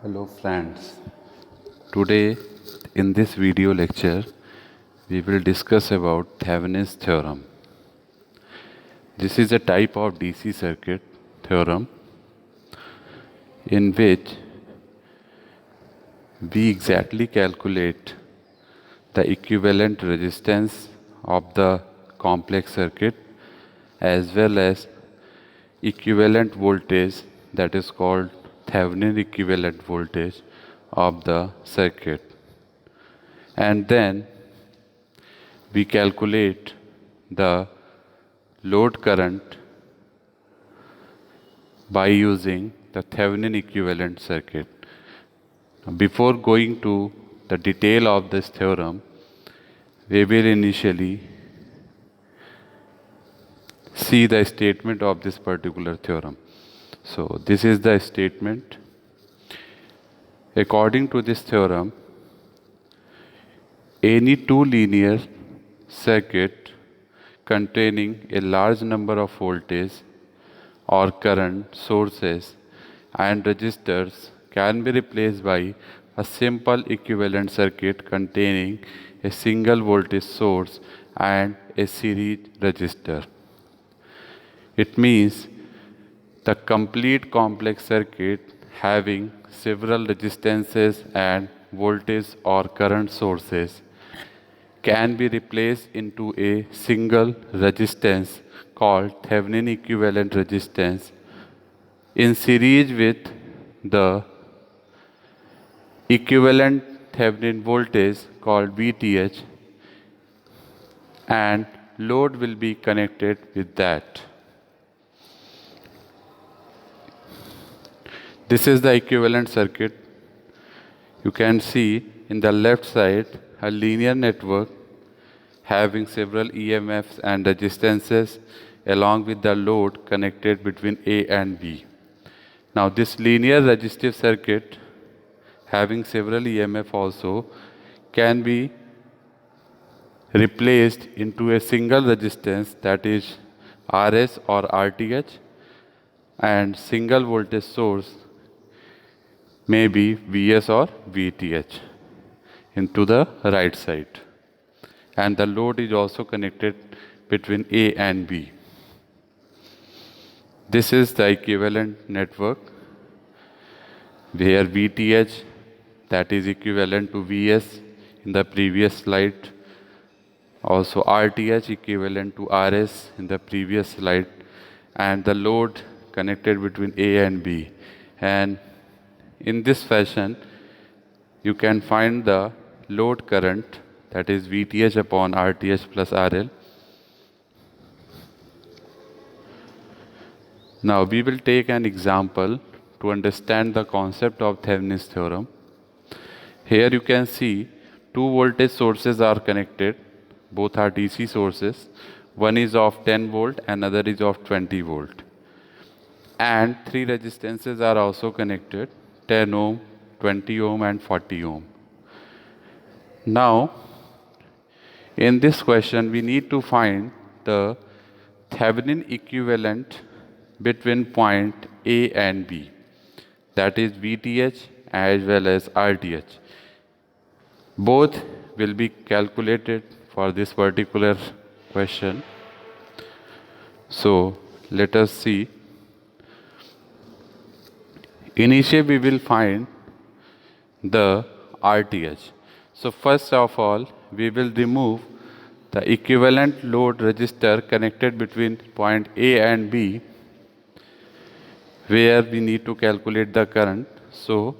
Hello friends, today in this video lecture we will discuss about Thevenin's theorem. This is a type of DC circuit theorem in which we exactly calculate the equivalent resistance of the complex circuit as well as equivalent voltage, that is called Thevenin equivalent voltage of the circuit, and then we calculate the load current by using the Thevenin equivalent circuit. Before going to the detail of this theorem, we will initially see the statement of this particular theorem. So this is the statement. According to this theorem, any two linear circuit containing a large number of voltage or current sources and resistors can be replaced by a simple equivalent circuit containing a single voltage source and a series resistor. It means the complete complex circuit having several resistances and voltage or current sources can be replaced into a single resistance called Thevenin equivalent resistance in series with the equivalent Thevenin voltage called VTH, and load will be connected with that. This is the equivalent circuit. You can see in the left side a linear network having several EMFs and resistances along with the load connected between A and B. Now this linear resistive circuit having several EMF also can be replaced into a single resistance, that is RS or RTH, and single voltage source may be Vs or VTH into the right side, and the load is also connected between A and B. This is the equivalent network where VTH, that is equivalent to Vs in the previous slide, also RTH equivalent to RS in the previous slide, and the load connected between A and B. And in this fashion, you can find the load current, that is VTH upon RTH plus RL. Now we will take an example to understand the concept of Thevenin's theorem. Here you can see two voltage sources are connected. Both are DC sources. One is of 10 volt, another is of 20 volt. And three resistances are also connected, 10 ohm, 20 ohm and 40 ohm. Now, in this question, we need to find the Thevenin equivalent between point A and B, that is VTH as well as RTH. Both will be calculated for this particular question. So let us see. Initially we will find the RTH. So first of all, we will remove the equivalent load resistor connected between point A and B, where we need to calculate the current. So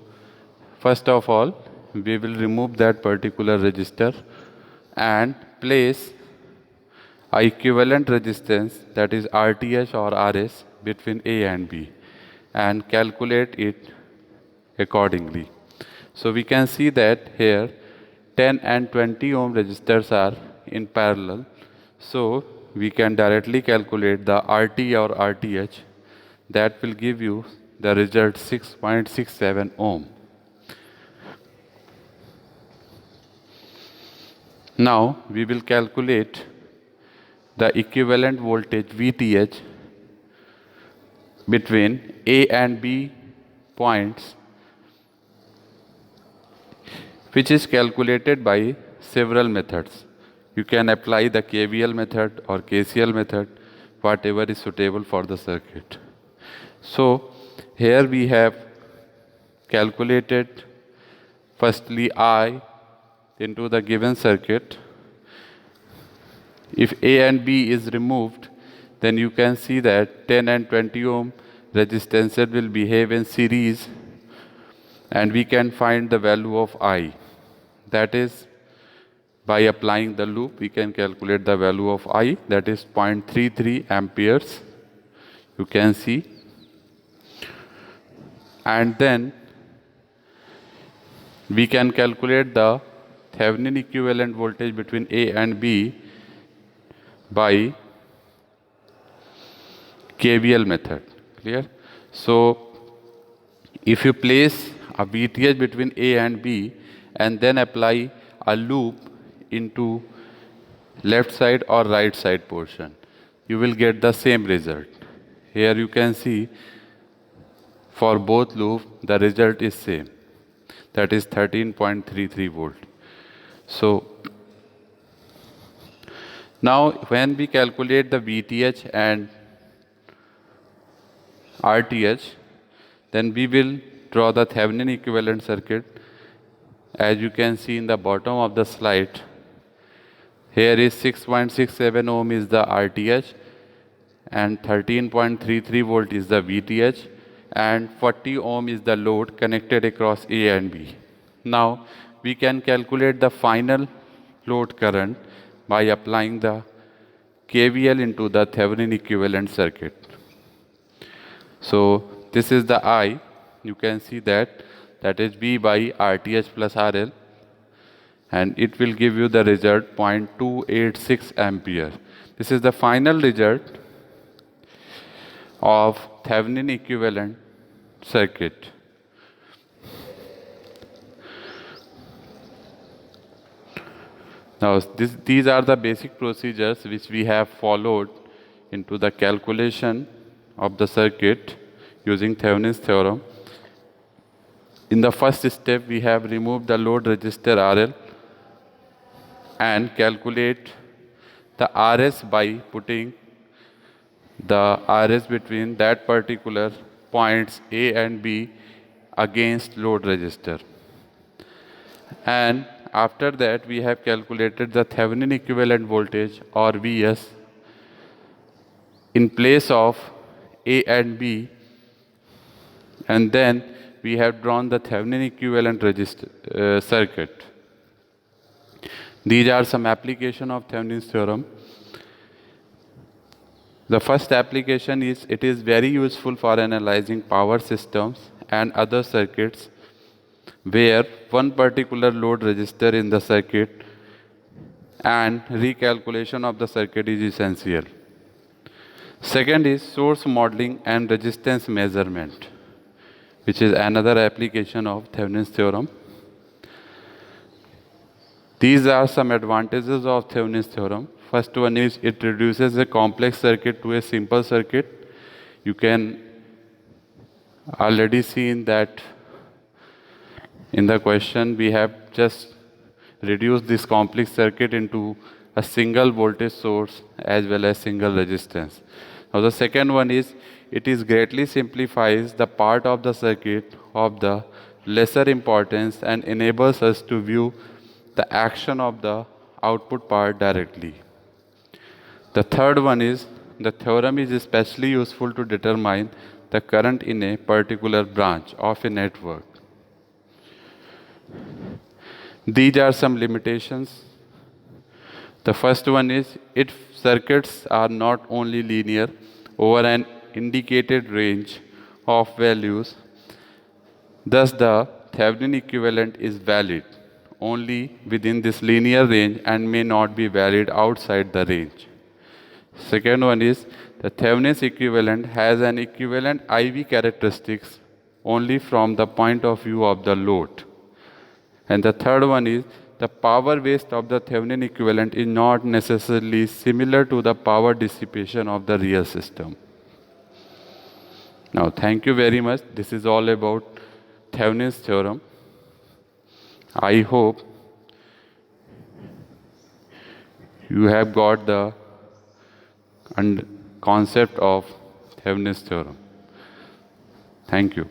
first of all, we will remove that particular resistor and place a equivalent resistance, that is RTH or RS, between A and B and calculate it accordingly. So we can see that here 10 and 20 ohm resistors are in parallel. So we can directly calculate the RT or RTH. That will give you the result 6.67 ohm. Now we will calculate the equivalent voltage VTH between A and B points which is calculated by several methods. You can apply the KVL method or KCL method, whatever is suitable for the circuit. So here we have calculated firstly I into the given circuit. If A and B is removed, then you can see that 10 and 20 ohm resistances will behave in series, and we can find the value of I. That is, by applying the loop, we can calculate the value of I, that is 0.33 amperes. You can see. And then we can calculate the Thevenin equivalent voltage between A and B by KVL method. Clear? So if you place a VTH between A and B and then apply a loop into left side or right side portion, you will get the same result. Here you can see for both loops the result is same, that is 13.33 volt. So now when we calculate the VTH and RTH, then we will draw the Thevenin equivalent circuit. As you can see in the bottom of the slide, here is 6.67 ohm is the RTH and 13.33 volt is the VTH, and 40 ohm is the load connected across A and B. Now we can calculate the final load current by applying the KVL into the Thevenin equivalent circuit. So this is the I. You can see that is V by RTH plus RL, and it will give you the result 0.286 ampere. This is the final result of Thevenin equivalent circuit. Now these are the basic procedures which we have followed into the calculation of the circuit using Thevenin's theorem. In the first step, we have removed the load resistor RL and calculate the RS by putting the RS between that particular points A and B against load resistor. And after that, we have calculated the Thevenin equivalent voltage or Vs in place of A and B, and then we have drawn the Thevenin equivalent circuit. These are some application of Thevenin's theorem. The first application is, it is very useful for analyzing power systems and other circuits where one particular load resistor in the circuit and recalculation of the circuit is essential. Second is source modeling and resistance measurement, which is another application of Thevenin's theorem. These are some advantages of Thevenin's theorem. First one is, it reduces a complex circuit to a simple circuit. You can already seen that in the question we have just reduced this complex circuit into a single voltage source as well as single resistance. Now the second one is, it is greatly simplifies the part of the circuit of the lesser importance and enables us to view the action of the output part directly. The third one is, the theorem is especially useful to determine the current in a particular branch of a network. These are some limitations. The first one is, if circuits are not only linear over an indicated range of values, thus the Thevenin equivalent is valid only within this linear range and may not be valid outside the range. Second one is, the Thevenin's equivalent has an equivalent IV characteristics only from the point of view of the load. And the third one is, the power waste of the Thevenin equivalent is not necessarily similar to the power dissipation of the real system. Now, thank you very much. This is all about Thevenin's theorem. I hope you have got the concept of Thevenin's theorem. Thank you.